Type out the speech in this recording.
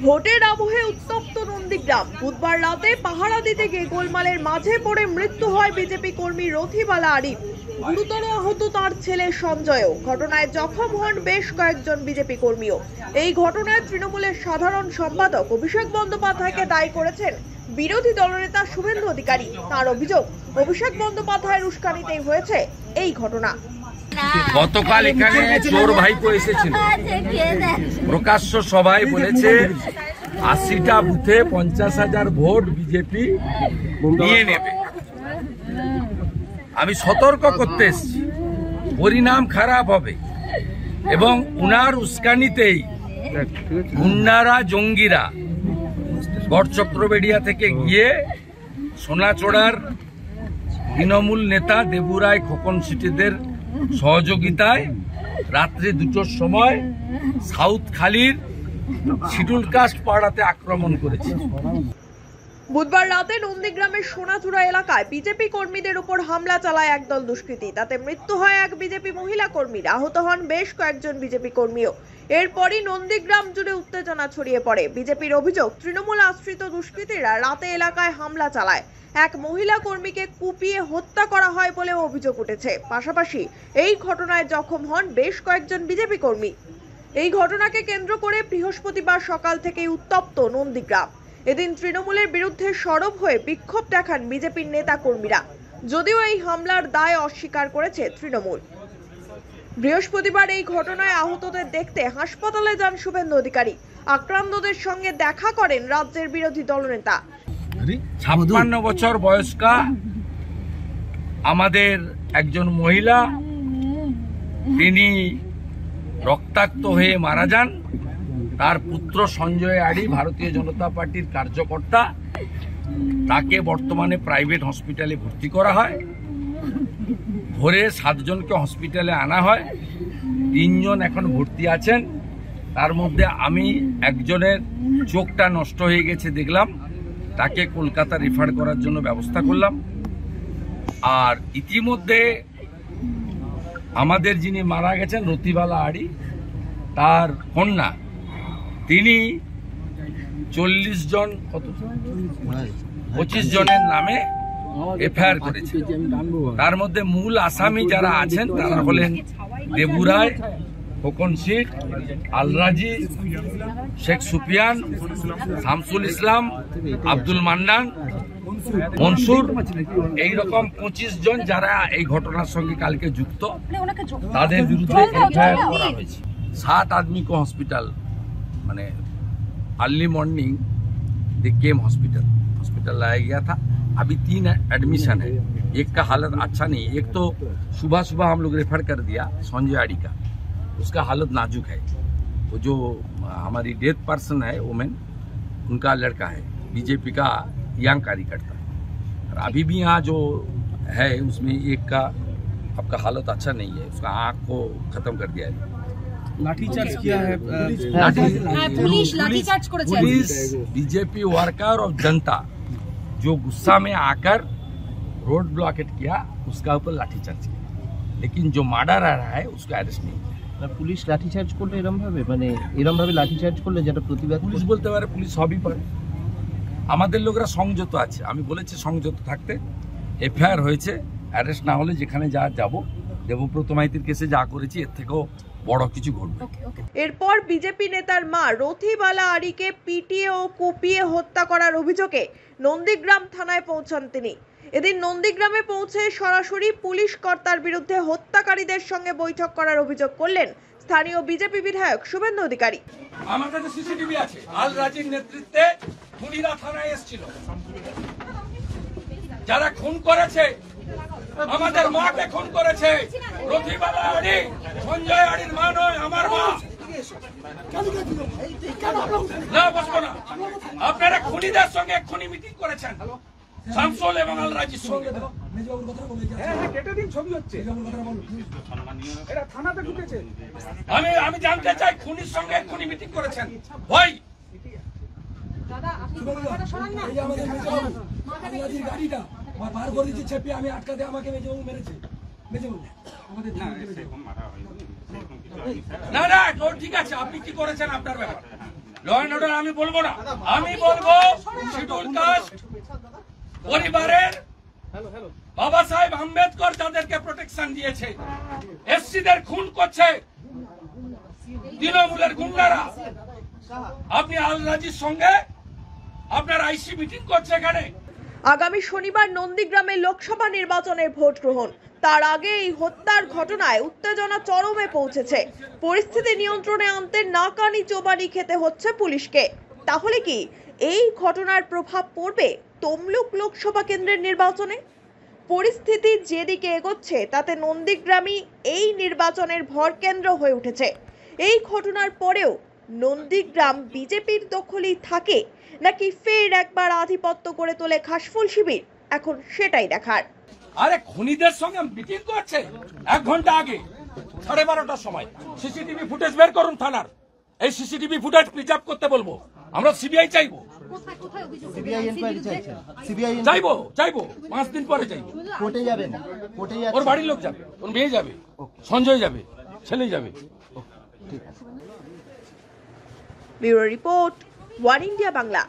ভোটের আবহে উত্তপ্ত নন্দীগ্রাম। বুধবার রাতে পাহারা দিতে গিয়ে গোলমালের মাঝে পড়ে মৃত্যু হয় বিজেপি কর্মী রথিবালা আরিফ। গুরুতর আহত তার ছেলে সঞ্জয়ও। ঘটনায় জখম হন বেশ কয়েকজন বিজেপি কর্মীও। এই ঘটনায় তৃণমূলের সাধারণ সম্পাদক অভিষেক বন্দ্যোপাধ্যায়কে দায়ী করেছেন বিরোধী দলনেতা শুভেন্দু অধিকারী। তার অভিযোগ, অভিষেক বন্দ্যোপাধ্যায়ের উস্কানিতেই হয়েছে এই ঘটনা। গতকাল এখানে চোর ভাইপো এসেছিল, প্রকাশ্য সভায় বলেছে ৮০টা বুথে ৫০,০০০ ভোট বিজেপি নিয়ে নেবে। আমি সতর্ক করতে এসেছি, পরিণাম খারাপ হবে এবং উনার উস্কানিতেই গুন্ডারা, জঙ্গিরা গড়চক্রবেড়িয়া থেকে গিয়ে সোনাচড়ার তৃণমূল নেতা দেবুরায় খোকন সিটিদের সহযোগিতায় রাত্রি ২টোর সময় সাউথ খালির শিডুল কাস্ট পাড়াতে আক্রমণ করেছে। বুধবার রাতে নন্দীগ্রামের সোনাচূড়া এলাকায় বিজেপি কর্মীদের উপর হামলা চালায় একদল দুষ্কৃতী। তাতে মৃত্যু হয় এক বিজেপি মহিলা কর্মীর, আহত হন বেশ কয়েকজন বিজেপি কর্মীও। এরপরই নন্দীগ্রাম জুড়ে উত্তেজনা ছড়িয়ে পড়ে। বিজেপির অভিযোগ, তৃণমূল আশ্রিত দুষ্কৃতীরা রাতে এলাকায় হামলা চালায়। এক মহিলা কর্মীকে কুপিয়ে হত্যা করা হয় বলেও অভিযোগ উঠেছে। পাশাপাশি এই ঘটনায় জখম হন বেশ কয়েকজন বিজেপি কর্মী। এই ঘটনাকে কেন্দ্র করে বৃহস্পতিবার সকাল থেকেই উত্তপ্ত নন্দীগ্রাম। এদিন তৃণমূলের বিরুদ্ধে সরব হয়ে বিক্ষোভ দেখান বিজেপির নেতা কর্মীরা, যদিও এই হামলার দায় অস্বীকার করেছে তৃণমূল। বৃহস্পতিবার এই ঘটনায় আহতদের দেখতে হাসপাতালে যান শুভেন্দু অধিকারী। আক্রান্তদের সঙ্গে দেখা করেন রাজ্যের বিরোধী দলনেতা। ৫৬ বছর বয়স্কা আমাদের একজন মহিলা, তিনি রক্তাক্ত হয়ে মারা যান। তার পুত্র সঞ্জয় আড়ি ভারতীয় জনতা পার্টির কার্যকর্তা, তাকে বর্তমানে প্রাইভেট হসপিটালে ভর্তি করা হয়। ভোরে ৭ জনকে হসপিটালে আনা হয়, ৩ জন এখন ভর্তি আছেন। তার মধ্যে আমি একজনের চোখটা নষ্ট হয়ে গেছে দেখলাম, তাকে কলকাতা রেফার করার জন্য ব্যবস্থা করলাম। আর ইতিমধ্যে আমাদের যিনি মারা গেছেন রথিবালা আড়ি, তার কন্যা, তিনি ৪০ জন ২৫ জনের নামে এফআইআর করেছে। তার মধ্যে মূল আসামি যারা আছেন তারা হলেন দেবুরায়, খোকন সিট, আলরাজি, শেখ সুফিয়ান, শামসুল ইসলাম, আব্দুল মান্নান, মনসুর, এইরকম ২৫ জন যারা এই ঘটনার সঙ্গে কালকে যুক্ত, তাদের বিরুদ্ধে এফআইআর করা হয়েছে। 7 आदमी को हॉस्पिटल मैंने अर्ली मॉर्निंग दे केम हॉस्पिटल लाया गया था। अभी 3 एडमिशन है, एक का हालत अच्छा नहीं है। एक तो सुबह सुबह हम लोग रेफर कर दिया संजय आड़ी का, उसका हालत नाजुक है। वो जो हमारी डेथ पर्सन है वुमेन, उनका लड़का है, बीजेपी का यंग कार्यकर्ता। और अभी भी यहाँ जो है उसमें एक का आपका हालत अच्छा नहीं है, उसका आँख को ख़त्म कर दिया है। लाठीचार्ज किया है पुलिस, बीजेपी वर्कर और जनता जो गुस्सा में आकर रोड ब्लॉकेट किया, उसका ऊपर लाठीचार्ज किया। लेकिन जो मर्डर आ रहा है उसको अरेस्ट नहीं किया। पुलिस लाठीचार्ज করলে এরকম ভাবে লাঠিচার্জ করলে যেটা প্রতিবাদ পুলিশ বলতে পারে, পুলিশ সবই পারে। আমাদের লোকরা সংযত আছে, আমি বলেছি সংযত থাকতে। এফআইআর হয়েছে, অ্যারেস্ট না হলে যেখানে যা যাব, দেবব্রত মাইতির কেসে যা করেছি এর থেকেও বড় কিছু ঘটবে। এরপর বিজেপি নেতার মা রথিবালা আড়িকে পিটিয়ে ও কুপিয়ে হত্যা করার অভিযোগে নন্দীগ্রাম থানায় পৌঁছান তিনি। এদিন নন্দীগ্রামে পৌঁছে সরাসরি পুলিশ কর্তার বিরুদ্ধে হত্যাকারীদের সঙ্গে বৈঠক করার অভিযোগ করলেন স্থানীয় বিজেপি বিধায়ক শুভেন্দু অধিকারী। আমার কাছে সিসিটিভি আছে, আল রাজির নেতৃত্বে খুনিরা থানায় এসেছিল। যারা খুন করেছে, আমাদের মাকে খুন করেছে, রথিবালা আড়ি সঞ্জয় আড়ির মা নয়, আমার মা। না বসবো না, আপনারা খুনিদের সঙ্গে খুনি মিটিং করেছেন, শামসুল এবং আল রাজির সঙ্গে। আমি জানতে চাই, খুনির সঙ্গে খুনি মিটিং করেছেন ভাই? বার করে দিচ্ছে চেপে, আমি আটকাতে আমাকে মেরেছে। না না, ঠিক আছে, আপনি কি করেছেন আপনার ব্যাপার। ল অ্যান্ড অর্ডার আমি বলবো না, আমি বলবো শিডিউল কাস্ট পরিবারের বাবা সাহেব আম্বেদকর যাদেরকে প্রোটেকশন দিয়েছে, এসসিদের খুন করছে তৃণমূলের গুন্ডারা। আপনি আলরাজির সঙ্গে আপনার আইসি মিটিং করছে এখানে। আগামী শনিবার নন্দীগ্রামে লোকসভা নির্বাচনের ভোট গ্রহণ, তার আগে এই হত্যার ঘটনায় উত্তেজনা চরমে পৌঁছেছে। পরিস্থিতি নিয়ন্ত্রণে আনতে নাকানি চোবানি খেতে হচ্ছে পুলিশকে। তাহলে কি এই ঘটনার প্রভাব পড়বে তমলুক লোকসভা কেন্দ্রের নির্বাচনে? পরিস্থিতি যেদিকে এগোচ্ছে তাতে নন্দীগ্রামই এই নির্বাচনের ভরকেন্দ্র হয়ে উঠেছে। এই ঘটনার পরেও নন্দীগ্রাম বিজেপির দখলেই থাকে নাকি ফের একবার আধিপত্য করে তোলে ঘাসফুল শিবির, এখন সেটাই দেখার। আরে খুনিদের সঙ্গে মিটিং করছে 1 ঘন্টা আগে 12:30টার সময়। সিসিটিভি ফুটেজ বের করুন থানার, এই সিসিটিভি ফুটেজ প্রিজার্ভ করতে বলবো। আমরা সিবিআই চাইবো, সিবিআই ইনকোয়ারি চাইছেন? সিবিআই চাইবো 5 দিন পরে চাইবো। কোর্টে যাবেন? কোর্টে যাবেন? ওর বাড়ির লোক যাবে, ওর মেয়ে যাবে, সঞ্জয় যাবে, ছেলে যাবে। Bureau report, one India Bangla.